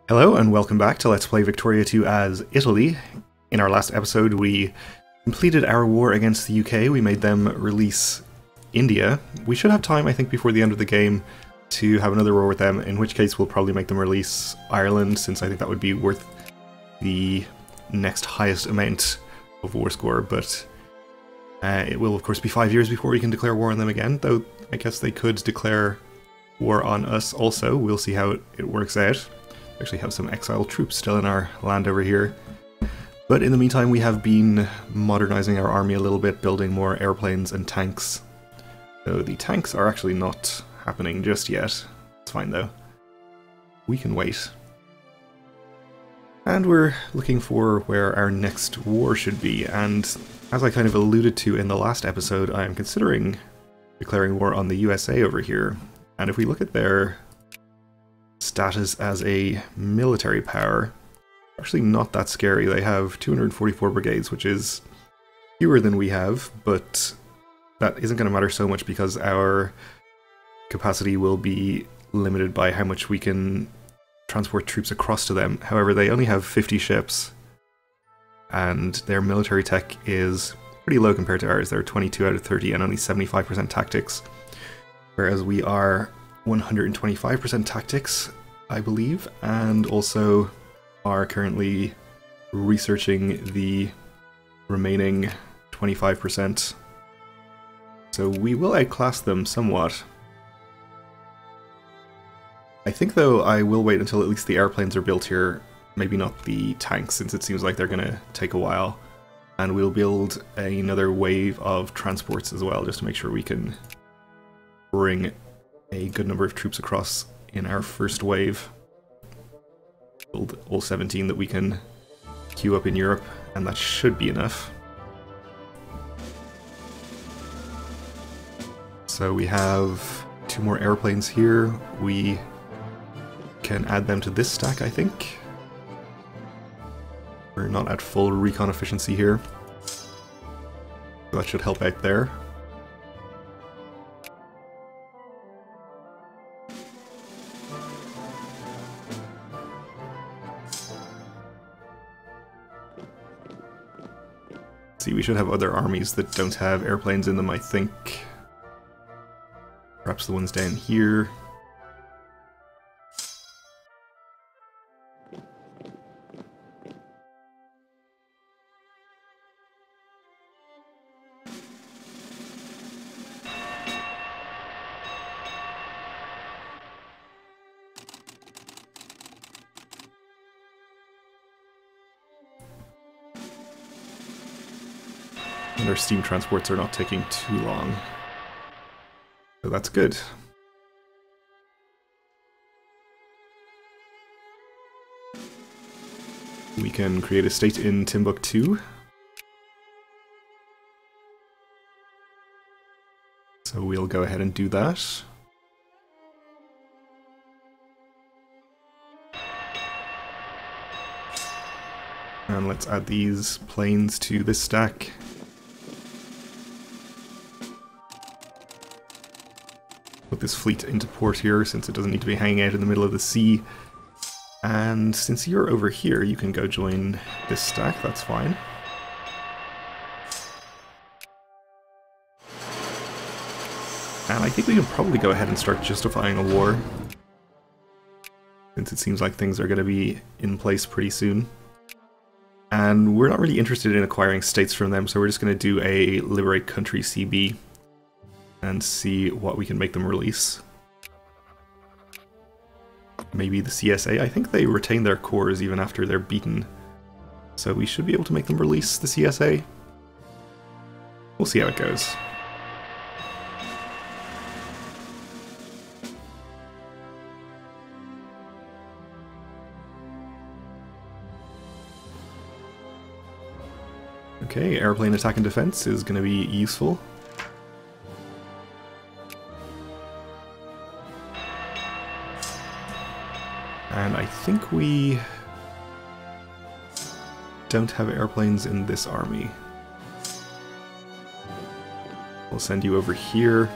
Hello and welcome back to Let's Play Victoria 2 as Italy. In our last episode we completed our war against the UK, we made them release India. We should have time, I think, before the end of the game to have another war with them, in which case we'll probably make them release Ireland, since I think that would be worth the next highest amount of war score, but it will of course be 5 years before we can declare war on them again, though I guess they could declare war on us also. We'll see how it works out. Actually have some exiled troops still in our land over here. But in the meantime we have been modernizing our army a little bit, building more airplanes and tanks. So the tanks are actually not happening just yet. It's fine though. We can wait. And we're looking for where our next war should be, and as I kind of alluded to in the last episode, I am considering declaring war on the USA over here. And if we look at their status as a military power, actually not that scary. They have 244 brigades, which is fewer than we have, but that isn't going to matter so much because our capacity will be limited by how much we can transport troops across to them. However, they only have 50 ships, and their military tech is pretty low compared to ours. They're 22 out of 30 and only 75% tactics, whereas we are 125% tactics, I believe, and also are currently researching the remaining 25%. So we will outclass them somewhat. I think though I will wait until at least the airplanes are built here, maybe not the tanks, since it seems like they're going to take a while, and we'll build another wave of transports as well, just to make sure we can bring a good number of troops across in our first wave. Build all 17 that we can queue up in Europe, and that should be enough. So we have 2 more airplanes here. We can add them to this stack, I think. We're not at full recon efficiency here, so that should help out there. See, we should have other armies that don't have airplanes in them, I think. Perhaps the ones down here. And our steam transports are not taking too long. So that's good. We can create a state in Timbuktu. So we'll go ahead and do that. And let's add these planes to this stack. Put this fleet into port here, since it doesn't need to be hanging out in the middle of the sea. And since you're over here, you can go join this stack, that's fine. And I think we can probably go ahead and start justifying a war, since it seems like things are going to be in place pretty soon. And we're not really interested in acquiring states from them, so we're just going to do a Liberate Country CB and see what we can make them release. Maybe the CSA. I think they retain their cores even after they're beaten, so we should be able to make them release the CSA. We'll see how it goes. Okay, airplane attack and defense is going to be useful. And I think we don't have airplanes in this army. We'll send you over here.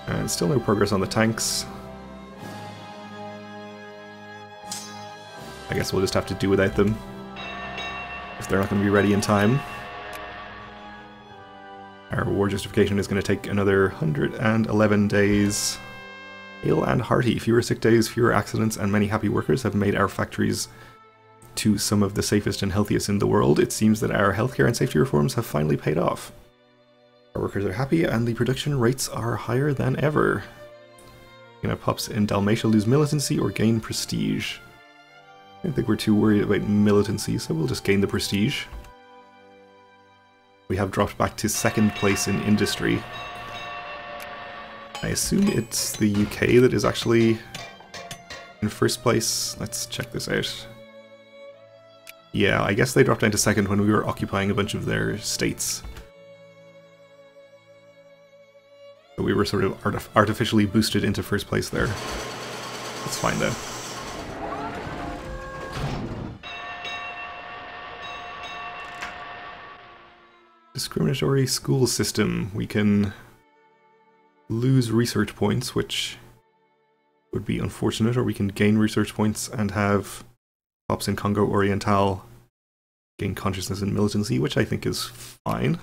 And still no progress on the tanks. I guess we'll just have to do without them if they're not going to be ready in time. Our war justification is going to take another 111 days. Hale and hearty. Fewer sick days, fewer accidents, and many happy workers have made our factories to some of the safest and healthiest in the world. It seems that our healthcare and safety reforms have finally paid off. Our workers are happy and the production rates are higher than ever. Pups in Dalmatia lose militancy or gain prestige. I don't think we're too worried about militancy, so we'll just gain the prestige. We have dropped back to 2nd place in industry. I assume it's the UK that is actually in 1st place. Let's check this out. Yeah, I guess they dropped down to 2nd when we were occupying a bunch of their states. So we were sort of artificially boosted into 1st place there. That's fine though. Discriminatory school system. We can lose research points, which would be unfortunate, or we can gain research points and have Pops in Congo Oriental gain consciousness and militancy, which I think is fine.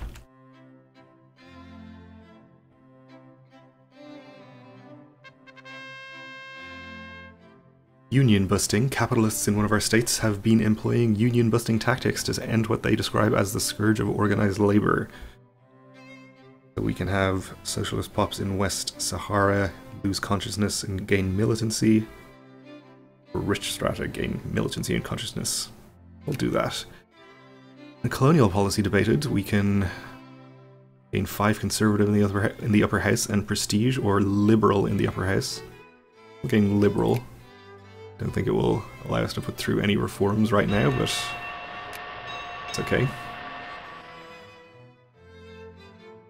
Union busting. Capitalists in one of our states have been employing union busting tactics to end what they describe as the scourge of organized labor. So we can have socialist pops in West Sahara lose consciousness and gain militancy. Or rich strata gain militancy and consciousness. We'll do that. The colonial policy debated. We can gain 5 conservative in the upper house and prestige, or liberal in the upper house. We'll gain liberal. Don't think it will allow us to put through any reforms right now, but it's okay.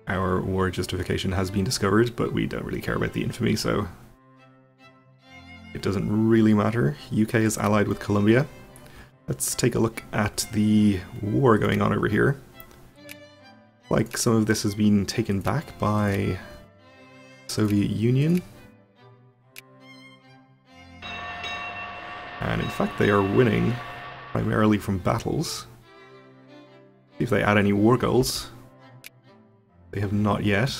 Our war justification has been discovered, but we don't really care about the infamy, so it doesn't really matter. UK is allied with Colombia. Let's take a look at the war going on over here. Like some of this has been taken back by Soviet Union. And in fact they are winning primarily from battles. See if they add any war goals. They have not yet.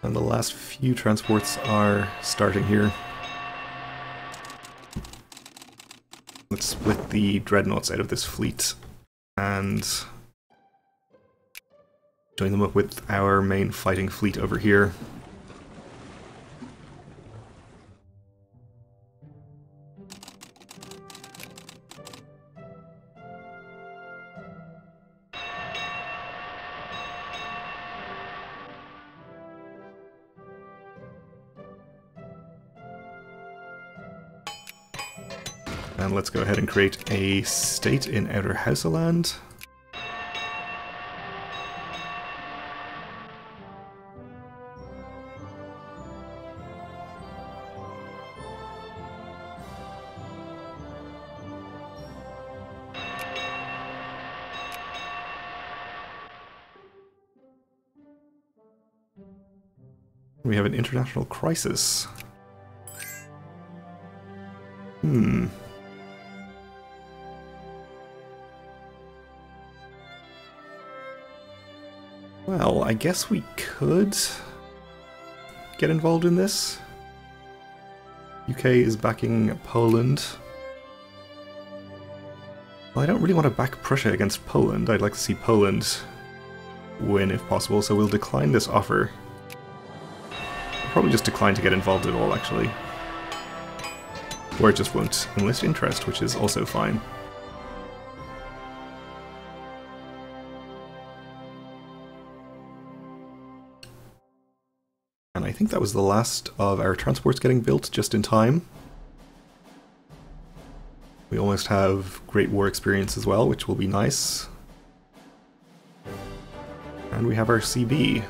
And the last few transports are starting here. Let's split the dreadnoughts out of this fleet and join them up with our main fighting fleet over here. And let's go ahead and create a state in Outer Hausaland. We have an international crisis. Well, I guess we could get involved in this. UK is backing Poland. Well, I don't really want to back Prussia against Poland. I'd like to see Poland win if possible, so we'll decline this offer. We'll probably just decline to get involved at all, actually. Or it just won't enlist interest, which is also fine. And I think that was the last of our transports getting built just in time. We almost have Great War experience as well, which will be nice. And we have our CB.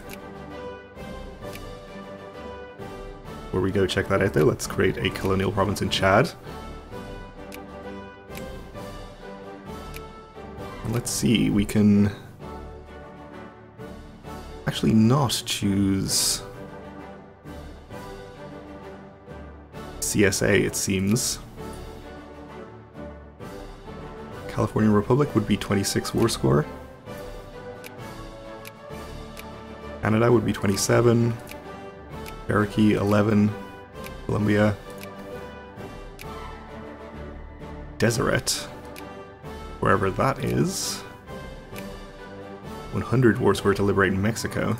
Before we go check that out though, let's create a colonial province in Chad. And let's see, we can actually not choose CSA, it seems. California Republic would be 26 war score. Canada would be 27. Cherokee 11. Colombia. Deseret, wherever that is. 100 war score to liberate Mexico.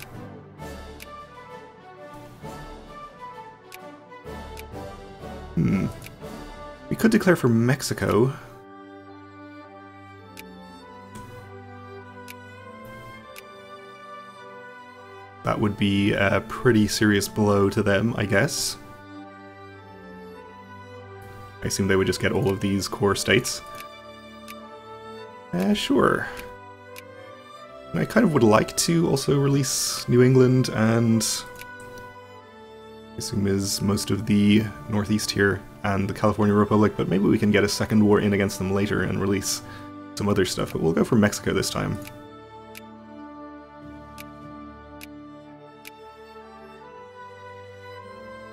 We could declare for Mexico. That would be a pretty serious blow to them, I guess. I assume they would just get all of these core states. Sure. And I kind of would like to also release New England and I assume is most of the Northeast here and the California Republic, but maybe we can get a second war in against them later and release some other stuff, but we'll go for Mexico this time.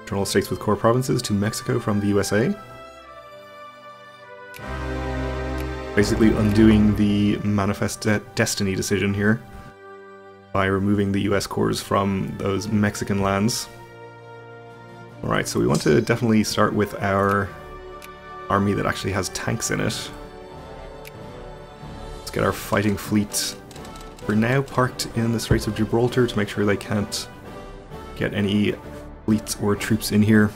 Internal states with core provinces to Mexico from the USA. Basically undoing the Manifest Destiny decision here by removing the US cores from those Mexican lands. Alright, so we want to definitely start with our army that actually has tanks in it. Let's get our fighting fleet for now parked in the Straits of Gibraltar to make sure they can't get any fleets or troops in here.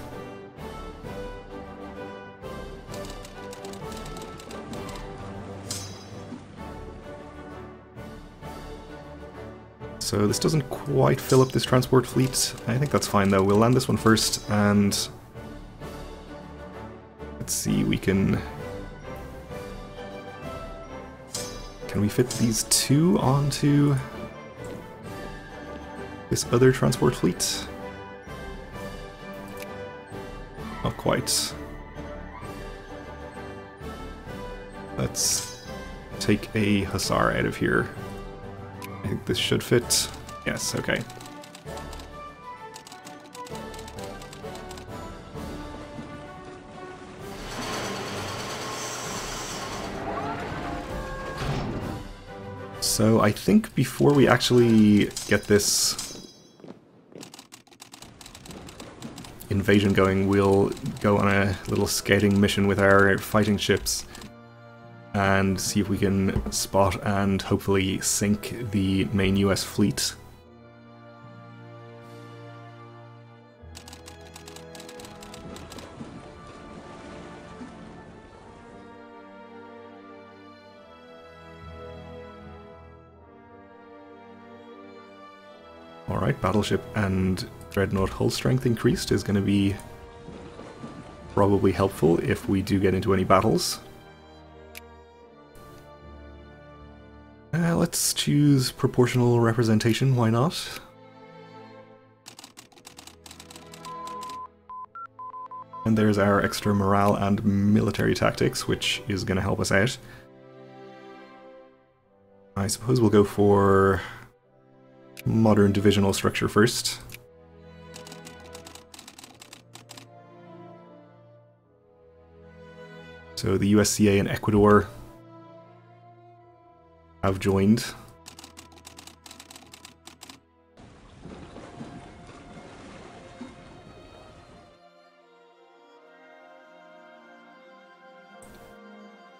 So this doesn't quite fill up this transport fleet. I think that's fine though. We'll land this one first and let's see, we can we fit these two onto this other transport fleet? Not quite. Let's take a Hussar out of here. I think this should fit. Yes, okay. So I think before we actually get this invasion going, we'll go on a little scouting mission with our fighting ships and see if we can spot and hopefully sink the main US fleet. Alright, battleship and dreadnought hull strength increased is going to be probably helpful if we do get into any battles. Let's choose proportional representation, why not? And there's our extra morale and military tactics, which is going to help us out. I suppose we'll go for modern divisional structure first. So the USCA and Ecuador have joined.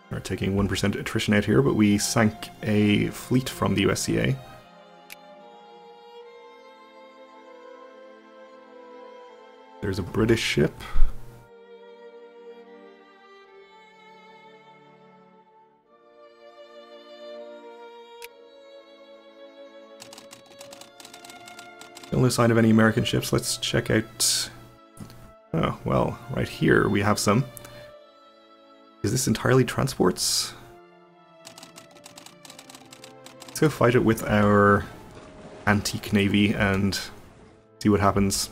We're taking 1% attrition out here, but we sank a fleet from the USCA. There's a British ship. Still no sign of any American ships. Let's check out... Oh, well, right here we have some. Is this entirely transports? Let's go fight it with our antique navy and see what happens.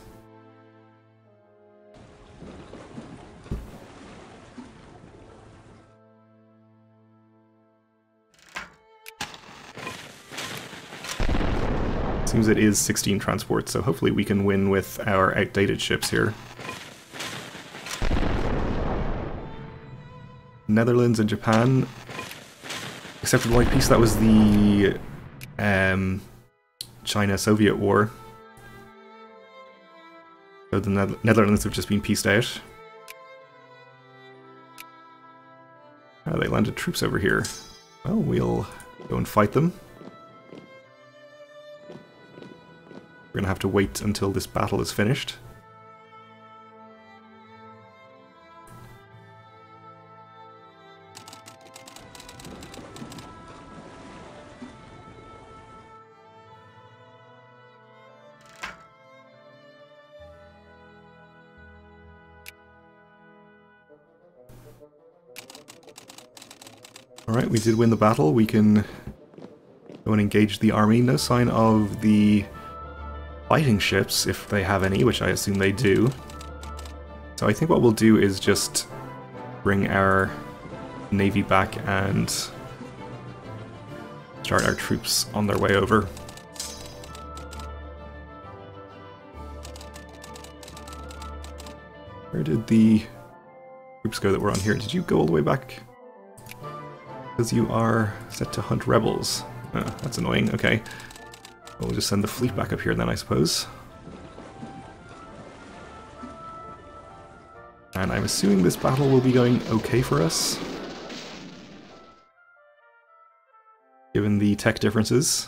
seems it is 16 transports, so hopefully we can win with our outdated ships here. Netherlands and Japan accepted white peace. That was the China-Soviet War. So the Netherlands have just been pieced out. Oh, they landed troops over here. Well, we'll go and fight them. We're gonna have to wait until this battle is finished. Alright, we did win the battle. We can go and engage the army. No sign of the fighting ships, if they have any, which I assume they do. So I think what we'll do is just bring our navy back and start our troops on their way over. Where did the troops go that were on here? Did you go all the way back? Because you are set to hunt rebels. Oh, that's annoying. Okay. We'll just send the fleet back up here then, I suppose. And I'm assuming this battle will be going okay for us, given the tech differences.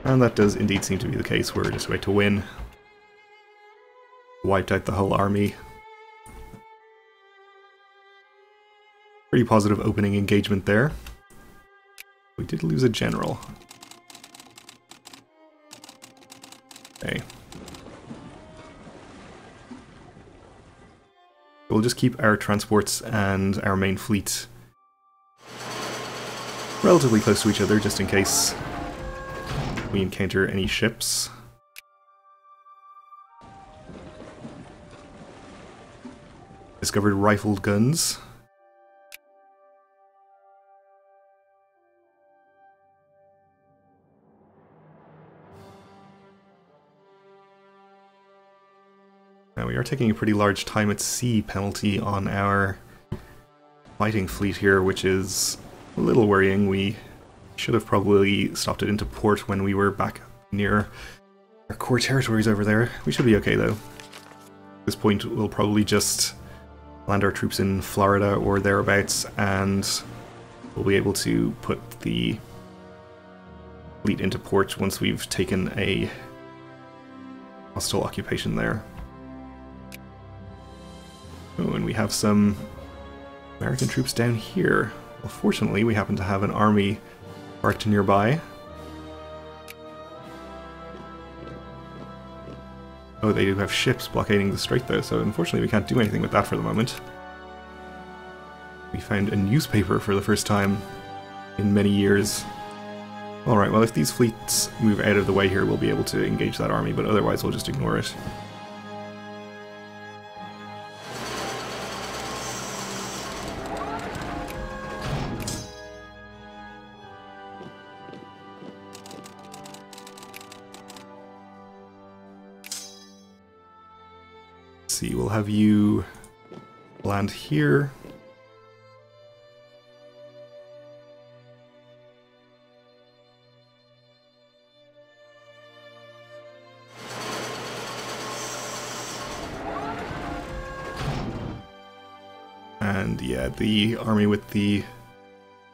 And that does indeed seem to be the case. We're just about to win. Wiped out the whole army. Pretty positive opening engagement there. We did lose a general. Okay. We'll just keep our transports and our main fleet relatively close to each other, just in case we encounter any ships. Discovered rifled guns. Now we are taking a pretty large time at sea penalty on our fighting fleet here, which is a little worrying. We should have probably stopped it into port when we were back near our core territories over there. We should be okay though. At this point we'll probably just land our troops in Florida or thereabouts, and we'll be able to put the fleet into port once we've taken a hostile occupation there. Oh, and we have some American troops down here. Well, fortunately we happen to have an army parked nearby. Oh, they do have ships blockading the strait though, so unfortunately we can't do anything with that for the moment. We found a newspaper for the first time in many years. Alright, well if these fleets move out of the way here, we'll be able to engage that army, but otherwise we'll just ignore it. See, we'll have you land here. And yeah, the army with the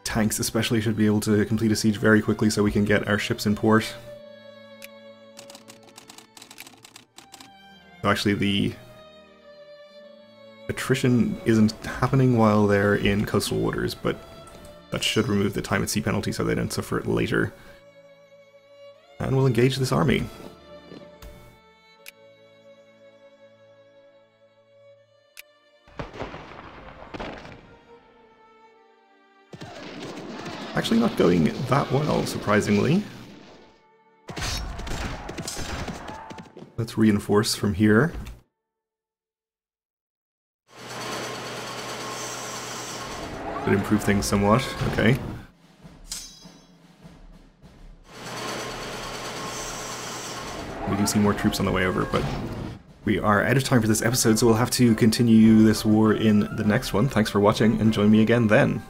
tanks especially should be able to complete a siege very quickly so we can get our ships in port. So actually the attrition isn't happening while they're in coastal waters, but that should remove the time at sea penalty so they don't suffer it later. And we'll engage this army. Actually not going that well, surprisingly. Let's reinforce from here. Could improve things somewhat, okay. We do see more troops on the way over, but we are out of time for this episode, so we'll have to continue this war in the next one. Thanks for watching, and join me again then.